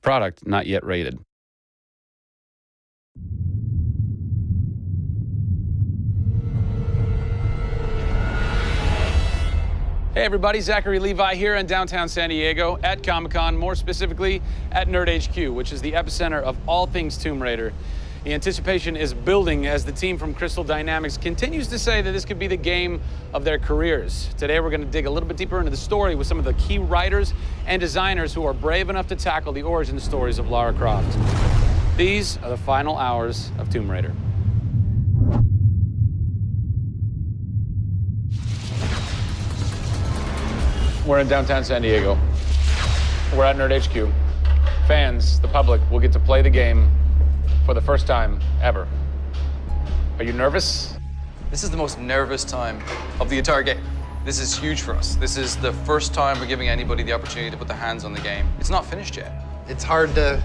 Product not yet rated. Hey everybody, Zachary Levi here in downtown San Diego at Comic-Con, more specifically at Nerd HQ, which is the epicenter of all things Tomb Raider. The anticipation is building as the team from Crystal Dynamics continues to say that this could be the game of their careers. Today we're going to dig a little bit deeper into the story with some of the key writers and designers who are brave enough to tackle the origin stories of Lara Croft. These are the final hours of Tomb Raider. We're in downtown San Diego. We're at Nerd HQ. Fans, the public, will get to play the game for the first time ever. Are you nervous? This is the most nervous time of the entire game. This is huge for us. This is the first time we're giving anybody the opportunity to put their hands on the game. It's not finished yet. It's hard to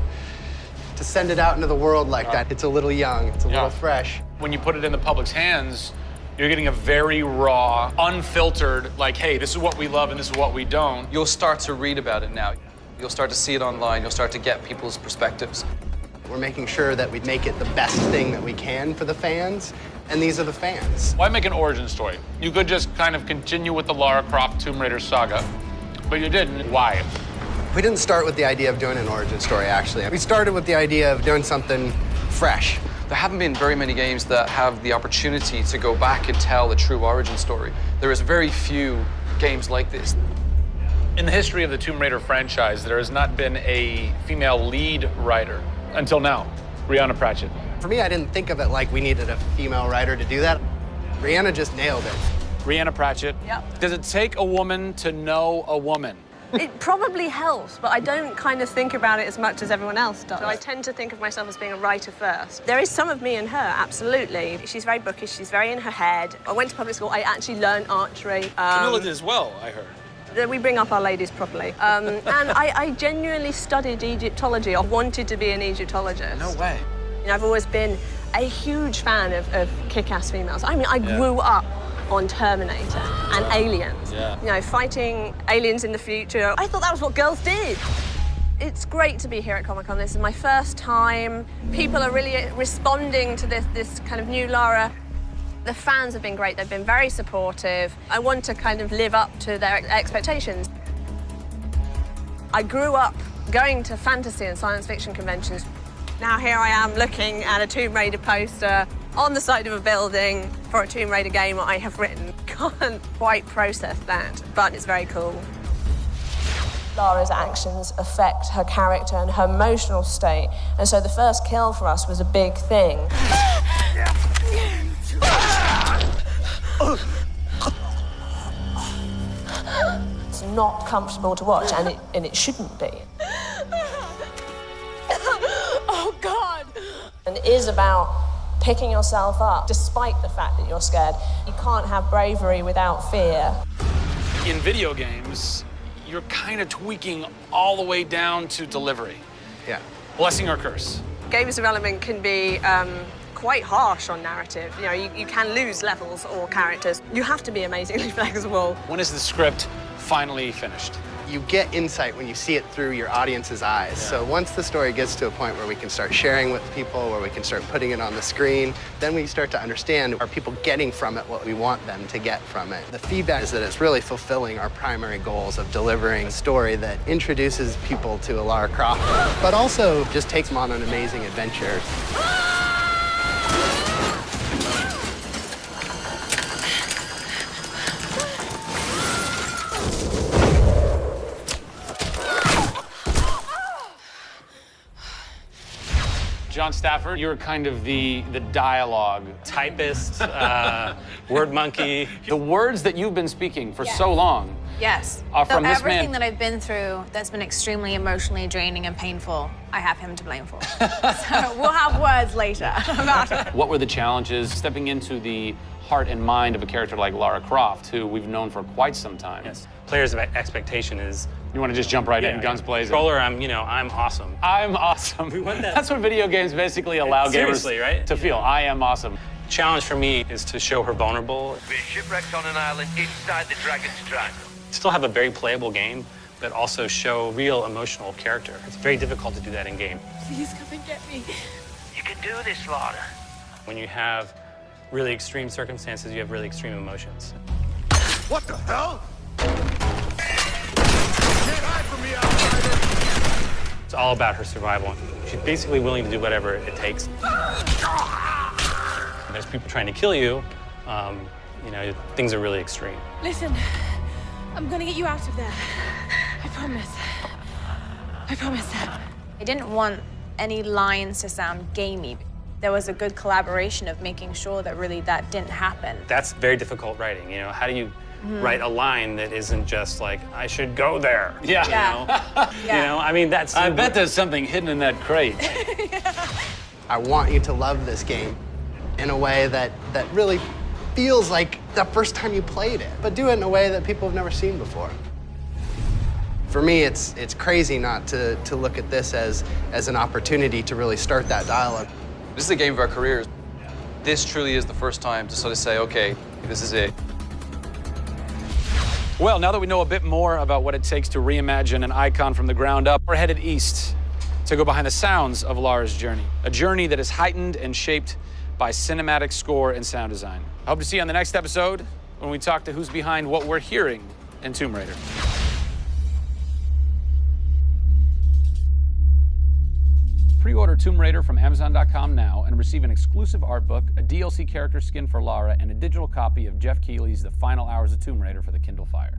send it out into the world like that. It's a little young, it's a little fresh. When you put it in the public's hands, you're getting a very raw, unfiltered, like, hey, this is what we love and this is what we don't. You'll start to read about it now. You'll start to see it online. You'll start to get people's perspectives. We're making sure that we make it the best thing that we can for the fans, and these are the fans. Why make an origin story? You could just kind of continue with the Lara Croft Tomb Raider saga, but you didn't. Why? We didn't start with the idea of doing an origin story, actually. We started with the idea of doing something fresh. There haven't been very many games that have the opportunity to go back and tell a true origin story. There is very few games like this. In the history of the Tomb Raider franchise, there has not been a female lead writer until now, Rhianna Pratchett. For me, I didn't think of it like we needed a female writer to do that. Rhianna just nailed it. Rhianna Pratchett. Yep. Does it take a woman to know a woman? It probably helps, but I don't kind of think about it as much as everyone else does. So I tend to think of myself as being a writer first. There is some of me in her, absolutely. She's very bookish, she's very in her head. I went to public school, I actually learned archery. Camilla did as well, I heard. We bring up our ladies properly. And I genuinely studied Egyptology. I wanted to be an Egyptologist. No way. You know, I've always been a huge fan of kick-ass females. I mean, I grew up on Terminator and Aliens. Yeah. You know, fighting aliens in the future. I thought that was what girls did. It's great to be here at Comic-Con. This is my first time. People are really responding to this kind of new Lara. The fans have been great. They've been very supportive. I want to kind of live up to their expectations. I grew up going to fantasy and science fiction conventions. Now here I am looking at a Tomb Raider poster on the side of a building for a Tomb Raider game I have written. Can't quite process that, but it's very cool. Lara's actions affect her character and her emotional state, and so the first kill for us was a big thing. It's not comfortable to watch, and it shouldn't be. Oh, God! And it is about picking yourself up, despite the fact that you're scared. You can't have bravery without fear. In video games, you're kind of tweaking all the way down to delivery. Yeah. Blessing or curse. Games development can be quite harsh on narrative. You know, you can lose levels or characters. You have to be amazingly flexible. When is the script finally finished? You get insight when you see it through your audience's eyes. Yeah. So once the story gets to a point where we can start sharing with people, where we can start putting it on the screen, then we start to understand, are people getting from it what we want them to get from it? The feedback is that it's really fulfilling our primary goals of delivering a story that introduces people to a Lara Croft, but also just takes them on an amazing adventure. John Stafford, you're kind of the dialogue typist, word monkey. The words that you've been speaking for so long Yes. are from this everything man. that I've been through that's been extremely emotionally draining and painful, I have him to blame for. So we'll have words later about it. What were the challenges stepping into the heart and mind of a character like Lara Croft, who we've known for quite some time? Yes. Players' expectation is. You want to just jump right in, guns blazing? Controller, I'm awesome. I'm awesome. We want that. That's what video games basically allow gamers right? to feel. I am awesome. Challenge for me is to show her vulnerable. We're shipwrecked on an island inside the Dragon's Triangle. Still have a very playable game, but also show real emotional character. It's very difficult to do that in game. Please come and get me. You can do this, Lara. When you have really extreme circumstances, you have really extreme emotions. What the hell? Can't hide from me, outsider! It's all about her survival. She's basically willing to do whatever it takes. There's people trying to kill you. You know, things are really extreme. Listen, I'm gonna get you out of there. I promise. I promise. I didn't want any lines to sound gamey. There was a good collaboration of making sure that really that didn't happen. That's very difficult writing. You know, how do you write a line that isn't just like, I should go there? Yeah. Yeah. You know, I mean, that's. I bet there's something hidden in that crate. I want you to love this game in a way that really feels like the first time you played it, but do it in a way that people have never seen before. For me, it's crazy not to look at this as an opportunity to really start that dialogue. This is the game of our careers. This truly is the first time to sort of say, okay, this is it. Well, now that we know a bit more about what it takes to reimagine an icon from the ground up, we're headed east to go behind the sounds of Lara's journey, a journey that is heightened and shaped by cinematic score and sound design. I hope to see you on the next episode when we talk to who's behind what we're hearing in Tomb Raider. Pre-order Tomb Raider from Amazon.com now and receive an exclusive art book, a DLC character skin for Lara, and a digital copy of Jeff Keighley's The Final Hours of Tomb Raider for the Kindle Fire.